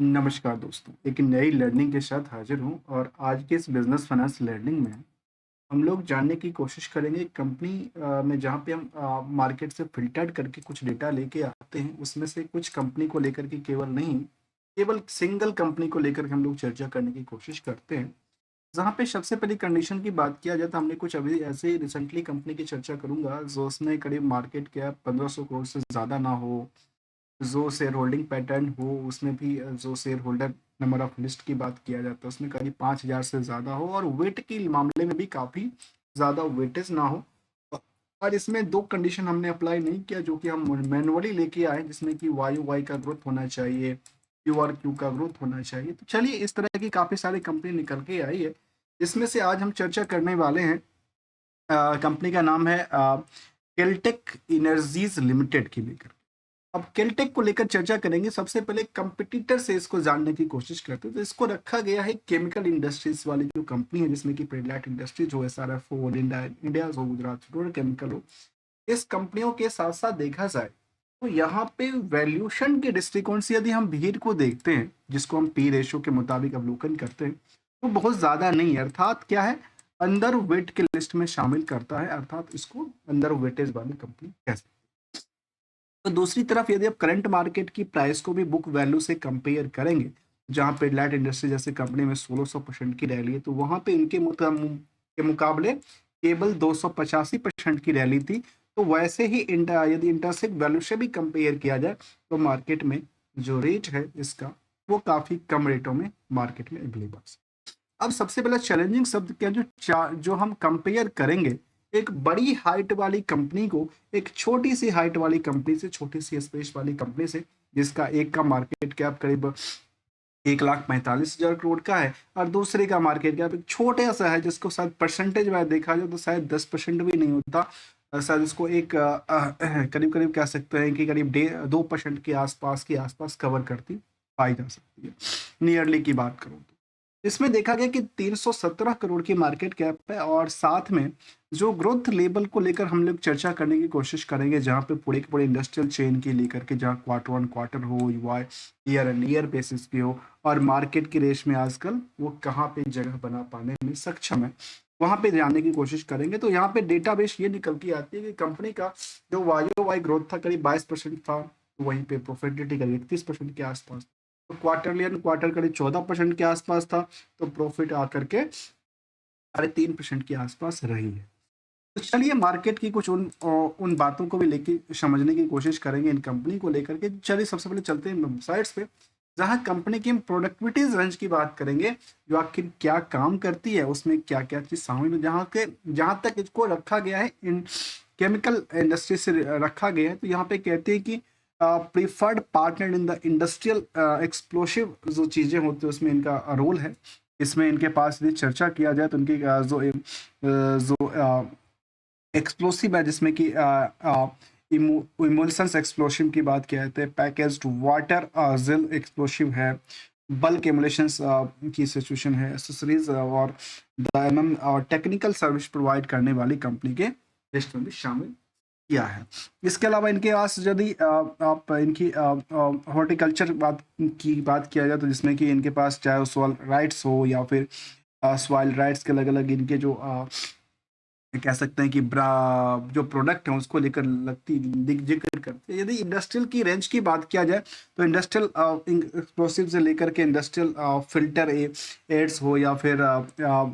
नमस्कार दोस्तों, एक नई लर्निंग के साथ हाजिर हूँ और आज के इस बिजनेस फाइनेंस लर्निंग में हम लोग जानने की कोशिश करेंगे कंपनी में जहाँ पे हम मार्केट से फिल्टर्ड करके कुछ डेटा लेके आते हैं, उसमें से कुछ कंपनी को लेकर के केवल नहीं, केवल सिंगल कंपनी को लेकर के हम लोग चर्चा करने की कोशिश करते हैं। जहाँ पे सबसे पहली कंडीशन की बात किया जाए तो हमने कुछ अभी ऐसे ही रिसेंटली कंपनी की चर्चा करूंगा जो उसमें करीब मार्केट कैप 1500 करोड़ से ज़्यादा ना हो, जो शेयर होल्डिंग पैटर्न हो उसमें भी जो share holder number of list की बात किया जाता है उसमें करीब 5000 से ज़्यादा हो और वेट के मामले में भी काफ़ी ज़्यादा वेटेज ना हो। और इसमें दो कंडीशन हमने अप्लाई नहीं किया जो कि हम मैनुअली लेके आए, जिसमें कि वाई वाई का ग्रोथ होना चाहिए, क्यू आर क्यू का ग्रोथ होना चाहिए। तो चलिए, इस तरह की काफ़ी सारी कंपनी निकल के आई है, जिसमें से आज हम चर्चा करने वाले हैं। कंपनी का नाम है केल्टेक एनर्जीज लिमिटेड की लेकर। अब केल्टेक को लेकर चर्चा करेंगे। सबसे पहले कंपटीटर से इसको जानने की कोशिश करते हैं, तो इसको रखा गया है केमिकल इंडस्ट्रीज वाली जो कंपनी है, जिसमें कि पिडिलाइट इंडस्ट्रीज हो, एसआरएफ हो, इंडिया हो, गुजरात फ्लोरोकेमिकल हो। इस कंपनियों के साथ साथ देखा जाए तो यहाँ पे वैल्यूएशन के दृष्टिकोण से यदि हम भीड़ को देखते हैं, जिसको हम पी रेशो के मुताबिक अवलोकन करते हैं, तो बहुत ज्यादा नहीं है। अर्थात क्या है, अंडर वेट के लिस्ट में शामिल करता है, अर्थात इसको अंडर वेटेज वाली कंपनी कह सकते हैं। तो दूसरी तरफ यदि आप करंट मार्केट की प्राइस को भी बुक वैल्यू से कंपेयर करेंगे, जहां पे लाइट इंडस्ट्री जैसे कंपनी में 1600% की रैली है, तो वहां पे इनके के मुकाबले केवल 285% की रैली थी। तो वैसे ही यदि इंटरसेक वैल्यू से भी कंपेयर किया जाए तो मार्केट में जो रेट है इसका, वो काफी कम रेटों में मार्केट में अवेलेबल है। अब सबसे पहला चैलेंजिंग शब्द क्या, जो हम कंपेयर करेंगे एक बड़ी हाइट वाली कंपनी को एक छोटी सी हाइट वाली कंपनी से, छोटी सी स्पेस वाली कंपनी से, जिसका एक का मार्केट कैप करीब 1,45,000 करोड़ का है और दूसरे का मार्केट कैप एक छोटा सा है, जिसको शायद परसेंटेज में देखा जाए तो शायद 10% भी नहीं होता। शायद इसको एक करीब करीब कह सकते हैं कि करीब 2% के आसपास कवर करती पाई जा सकती है, नियरली की बात करूँ तो। इसमें देखा गया कि 317 करोड़ की मार्केट कैप है और साथ में जो ग्रोथ लेवल को लेकर हम लोग चर्चा करने की कोशिश करेंगे, जहां पे पूरे के पूरे इंडस्ट्रियल चेन की लेकर के, जहां क्वार्टर वन क्वार्टर हो, ईयर एंड ईयर बेसिस पे हो, और मार्केट की रेस में आजकल वो कहाँ पे जगह बना पाने में सक्षम है, वहां पे जानने की कोशिश करेंगे। तो यहाँ पे डेटाबेस ये निकल के आती है कि कंपनी का जो वाई वाई ग्रोथ था करीब 22% था, वहीं पे प्रॉफिटेबिलिटी करीब 31% के आसपास, तो क्वार्टरली एंड क्वार्टर करीब 14% के आसपास था, तो प्रॉफिट आकर के 3.5% के आसपास रही है। तो चलिए, मार्केट की कुछ उन बातों को भी लेके समझने की कोशिश करेंगे इन कंपनी को लेकर के। चलिए, सबसे पहले चलते हैं साइट्स पे, जहां कंपनी की हम प्रोडक्टिविटी रेंज की बात करेंगे, जो आखिर क्या काम करती है, उसमें क्या क्या चीज शामिल है। जहां तक इसको रखा गया है इन केमिकल इंडस्ट्री से रखा गया है, तो यहाँ पे कहते हैं कि preferred partner in the industrial explosive जो चीजें होती है उसमें इनका रोल है। इसमें इनके पास यदि चर्चा किया जाए तो इनकी जो एक्सप्लोसिव है, जिसमें कि इमोल्सन्स एक्सप्लोसिव की बात किया जाता है, पैकेज्ड वाटर जिल एक्सप्लोसिव है, बल्क एमुलेशंस की सिचुएशन है, एसेसरीज और और टेक्निकल सर्विस प्रोवाइड करने वाली कंपनी के लिस्ट में भी शामिल किया है। इसके अलावा इनके पास यदि आप इनकी हॉर्टिकल्चर बात किया जाए, तो जिसमें कि इनके पास चाहे सॉइल राइट्स हो या फिर सॉइल राइट्स के अलग अलग इनके जो कह सकते हैं कि जो प्रोडक्ट है उसको लेकर लगती जिक्र करते हैं। यदि इंडस्ट्रियल की रेंज की बात किया जाए तो इंडस्ट्रियल एक्सप्लोसिव से लेकर के इंडस्ट्रियल फिल्टर एड्स हो या फिर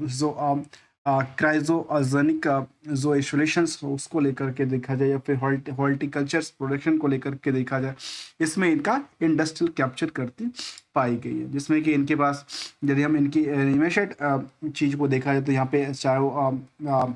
जो क्राइजोजेनिक जो इंस्टॉलेशंस हो उसको लेकर के देखा जाए, या फिर हॉर्टिकल्चर प्रोडक्शन को लेकर के देखा जाए, इसमें इनका इंडस्ट्रियल कैप्चर करती पाई गई है। जिसमें कि इनके पास यदि हम इनकी इनिमेटेड चीज़ को देखा जाए तो यहाँ पे चाहे वो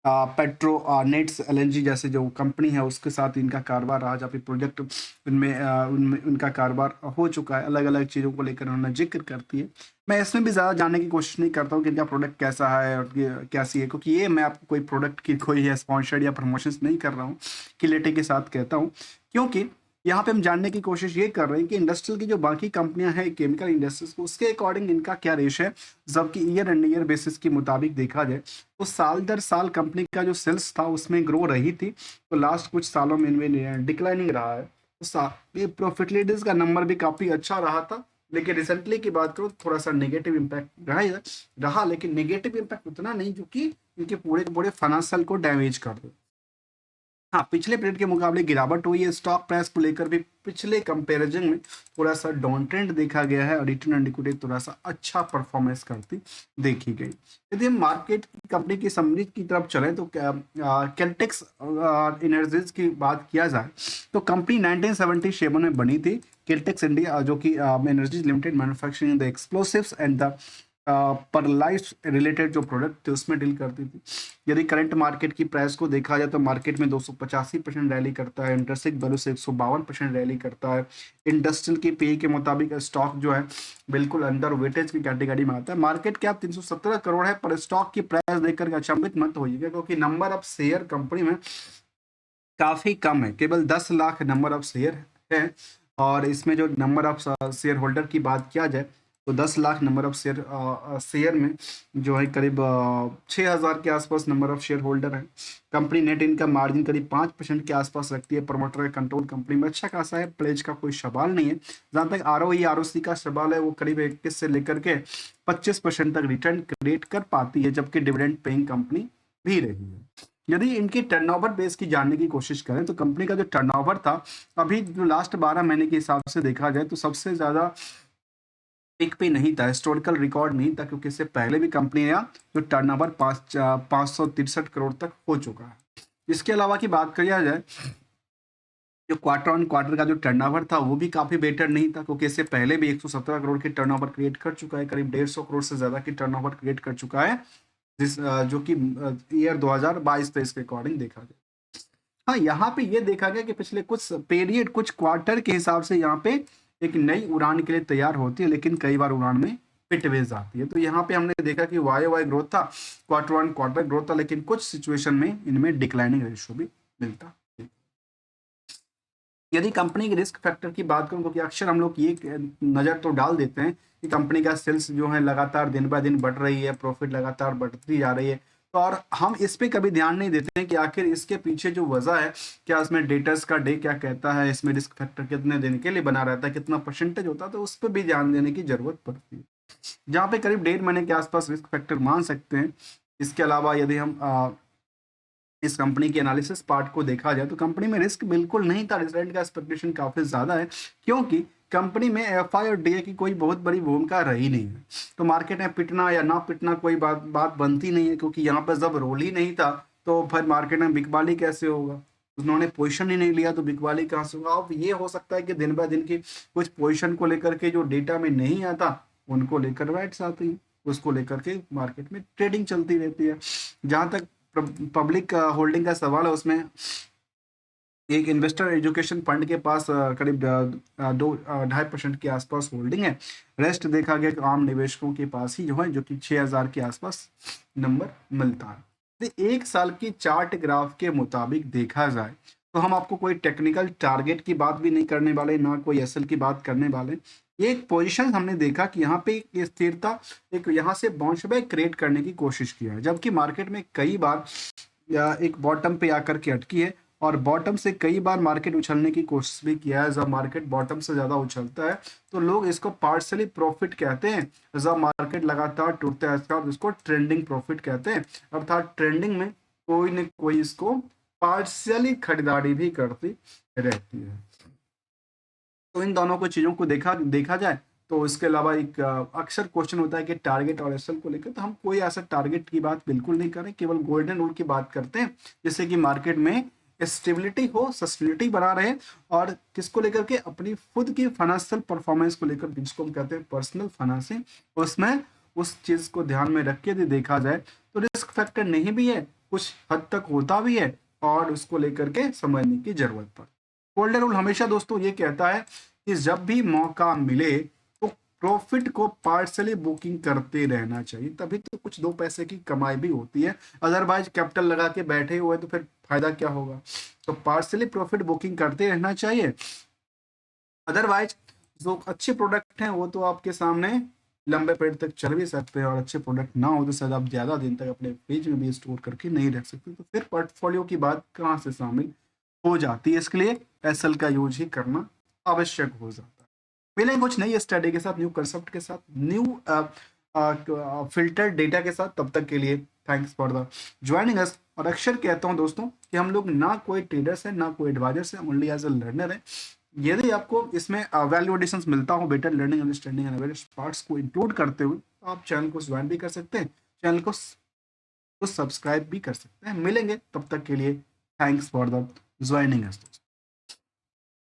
पेट्रो नेट्स एलएनजी जैसे जो कंपनी है उसके साथ इनका कारोबार रहा, जहाँ पे प्रोजेक्ट उनमें उनका कारोबार हो चुका है, अलग अलग चीज़ों को लेकर उन्होंने जिक्र करती है। मैं इसमें भी ज़्यादा जानने की कोशिश नहीं करता हूँ कि इनका प्रोडक्ट कैसा है और कैसी है, क्योंकि ये मैं आपको कोई प्रोडक्ट की कोई स्पॉन्सर्ड या प्रमोशंस नहीं कर रहा हूँ, क्लियरिटी के साथ कहता हूँ। क्योंकि यहाँ पे हम जानने की कोशिश ये कर रहे हैं कि इंडस्ट्रियल की जो बाकी कंपनियां हैं केमिकल इंडस्ट्रीज, उसके अकॉर्डिंग इनका क्या रेश है, जबकि ईयर एंड ईयर बेसिस के मुताबिक देखा जाए तो साल दर साल कंपनी का जो सेल्स था उसमें ग्रो रही थी, तो लास्ट कुछ सालों में इनमें डिक्लाइनिंग रहा है। ये प्रॉफिटेबिलिटीज का नंबर भी काफी अच्छा रहा था, लेकिन रिसेंटली की बात करूँ थोड़ा सा नेगेटिव इम्पैक्ट रहा, लेकिन नेगेटिव इम्पैक्ट उतना नहीं जो कि इनके पूरे के पूरे फाइनेंशियल को डैमेज कर दे। हाँ, पिछले पीरियड के मुकाबले गिरावट हुई है, स्टॉक प्राइस को लेकर भी पिछले कंपैरिजन में थोड़ा सा डाउन ट्रेंड देखा गया है और रिटर्न ऑन इक्विटी थोड़ा सा अच्छा परफॉर्मेंस करती देखी गई। यदि हम मार्केट की कंपनी की समरी की तरफ चलें तो कैल्टेक्स एनर्जीज की बात किया जाए तो कंपनी 1977 में बनी थी। कैल्टेक्स इंडिया जो कि energies limited manufacturing the explosives and the पर लाइफ रिलेटेड जो प्रोडक्ट थे उसमें डील करती थी। यदि करंट मार्केट की प्राइस को देखा जाए तो मार्केट में 285% रैली करता है, इंटरेंसिक वैल्यू से 152% रैली करता है। इंडस्ट्रियल की पी के मुताबिक स्टॉक जो है बिल्कुल अंडर वेटेज की कैटेगरी में आता है। मार्केट कैप 317 करोड़ है, पर स्टॉक की प्राइस देखकर अचंभित मत होइएगा क्योंकि नंबर ऑफ शेयर कंपनी में काफी कम है, केवल 10 लाख नंबर ऑफ शेयर है। और इसमें जो नंबर ऑफ शेयर होल्डर की बात किया जाए तो 10 लाख नंबर ऑफ शेयर में जो है करीब 6,000 के आसपास नंबर ऑफ शेयर होल्डर है। कंपनी नेट इनकम मार्जिन करीब 5% के आसपास रखती है। प्रमोटर कंट्रोल कंपनी में अच्छा खासा है, प्लेज का कोई सवाल नहीं है। जहां तक आरओई आरओसी का सवाल है वो करीब 21 से लेकर के 25% तक रिटर्न क्रिएट कर पाती है, जबकि डिविडेंड पेइंग कंपनी भी रही है। यदि इनकी टर्नओवर बेस की जानने की कोशिश करें तो कंपनी का जो टर्नओवर था अभी जो लास्ट 12 महीने के हिसाब से देखा जाए तो सबसे ज्यादा पीक पे नहीं था, हिस्टोरिकल रिकॉर्ड नहीं था, क्योंकि इससे पहले भी कंपनी का जो टर्नओवर 563 करोड़ तक हो चुका है। इसके अलावा की बात किया जाए जो क्वार्टर ऑन क्वार्टर का जो टर्नओवर था वो भी काफी बेटर नहीं था, क्योंकि इससे पहले भी 117 करोड़ की टर्नओवर क्रिएट कर चुका है, करीब 150 करोड़ से ज्यादा की टर्नओवर क्रिएट कर चुका है, जो कि ईयर 2022-23 के अकॉर्डिंग देखा गया। हाँ, यहाँ पे ये देखा गया कि पिछले कुछ पीरियड कुछ क्वार्टर के हिसाब से यहाँ पे एक नई उड़ान के लिए तैयार होती है, लेकिन कई बार उड़ान में पिटवेज आती है। तो यहाँ पे हमने देखा कि वाई वाई ग्रोथ था, क्वार्टर वन क्वार्टर ग्रोथ था, लेकिन कुछ सिचुएशन में इनमें डिक्लाइनिंग रेशियो भी मिलता है। यदि कंपनी के रिस्क फैक्टर की बात करूं क्योंकि अक्सर हम लोग ये नजर तो डाल देते हैं कि कंपनी का सेल्स जो है लगातार दिन ब दिन बढ़ रही है, प्रॉफिट लगातार बढ़ती जा रही है, तो और हम इस पे कभी ध्यान नहीं देते हैं कि आखिर इसके पीछे जो वजह है, क्या इसमें डेटर्स का डे क्या कहता है, इसमें रिस्क फैक्टर कितने दिन के लिए बना रहता है, कितना परसेंटेज होता है, तो उस पर भी ध्यान देने की जरूरत पड़ती है। जहाँ पे करीब 1.5 महीने के आसपास रिस्क फैक्टर मान सकते हैं। इसके अलावा यदि हम इस कंपनी के एनालिसिस पार्ट को देखा जाए तो कंपनी में रिस्क बिल्कुल नहीं था, रिजल्ट का एक्सपेक्टेशन काफी ज्यादा है, क्योंकि कंपनी में एफआई और डीए की कोई बहुत बड़ी भूमिका रही नहीं है। तो मार्केट में पिटना या ना पिटना कोई बात बनती नहीं है, क्योंकि यहाँ पर जब रोल ही नहीं था तो फिर मार्केट में बिकवाली कैसे होगा। उन्होंने पोजीशन ही नहीं लिया तो बिकवाली कहाँ से होगा। अब ये हो सकता है कि दिन ब दिन की कुछ पोजीशन को लेकर के जो डेटा में नहीं आता उनको लेकर राइट्स आती है, उसको लेकर के मार्केट में ट्रेडिंग चलती रहती है। जहां तक पब्लिक होल्डिंग का सवाल है, उसमें एक इन्वेस्टर एजुकेशन फंड के पास करीब 2-2.5% के आसपास होल्डिंग है। रेस्ट देखा गया कि आम निवेशकों के पास ही जो है, जो कि 6,000 के आसपास नंबर मिलता है। तो एक साल की चार्ट ग्राफ के मुताबिक देखा जाए तो हम आपको कोई टेक्निकल टारगेट की बात भी नहीं करने वाले, ना कोई एसएल की बात करने वाले। एक पोजीशन हमने देखा कि यहाँ पे एक स्थिरता, एक यहाँ से बाउंस बैक क्रिएट करने की कोशिश किया है, जबकि मार्केट में कई बार या एक बॉटम पे आकर के अटकी है, और बॉटम से कई बार मार्केट उछलने की कोशिश भी किया है। जब मार्केट बॉटम से ज्यादा उछलता है तो लोग इसको पार्शियली प्रॉफिट कहते हैं, जब मार्केट लगातार टूटता है इसको ट्रेंडिंग प्रॉफिट कहते हैं, अर्थात ट्रेंडिंग में कोई न कोई इसको पार्शियली खरीदारी भी करती रहती है। तो इन दोनों को चीजों को देखा देखा जाए तो इसके अलावा एक अक्सर क्वेश्चन होता है कि टारगेट और एसएल को लेकर, तो हम कोई ऐसा टारगेट की बात बिल्कुल नहीं करें, केवल गोल्डन रूल की बात करते हैं, जिससे कि मार्केट में स्टेबिलिटी हो, सस्टेनिटी बना रहे, और किसको लेकर के अपनी खुद की फाइनेंशियल परफॉर्मेंस को लेकर, जिसको हम कहते हैं पर्सनल फाइनेंसिंग, उसमें उस चीज को ध्यान में रख के यदि देखा जाए तो रिस्क फैक्टर नहीं भी है, कुछ हद तक होता भी है, और उसको लेकर के समझने की जरूरत पड़ती है। गोल्डन रूल हमेशा दोस्तों ये कहता है कि जब भी मौका मिले तो प्रॉफिट को पार्सली बुकिंग करते रहना चाहिए, तभी तो कुछ दो पैसे की कमाई भी होती है। अदरवाइज कैपिटल लगा के बैठे हुए तो फिर फायदा क्या होगा। तो पार्सली प्रॉफिट बुकिंग करते रहना चाहिए। अदरवाइज जो अच्छे प्रोडक्ट हैं वो तो आपके सामने लंबे पीरियड तक चल भी सकते हैं, और अच्छे प्रोडक्ट ना हो तो शायद आप ज्यादा दिन तक अपने फ्रिज में भी स्टोर करके नहीं रख सकते, तो फिर पोर्टफोलियो की बात कहाँ से शामिल हो जाती है। इसके लिए एक्सेल का यूज ही करना आवश्यक हो जाता है। मिलेंगे कुछ नई स्टडी के साथ, न्यू कंसेप्ट के साथ, न्यू फिल्टर डेटा के साथ। तब तक के लिए thanks for the joining us. और अक्सर कहता हूं दोस्तों कि हम लोग ना कोई ट्रेडर्स है ना कोई एडवाइजर्स है, ओनली एज अ लर्नर है। यदि आपको इसमें वैल्यू एडिशन मिलता हो, better learning, understanding and various parts को इंक्लूड करते हुए, तो आप चैनल को ज्वाइन भी कर सकते हैं, चैनल को सब्सक्राइब भी कर सकते हैं। मिलेंगे तब तक के लिए thanks for the joining us.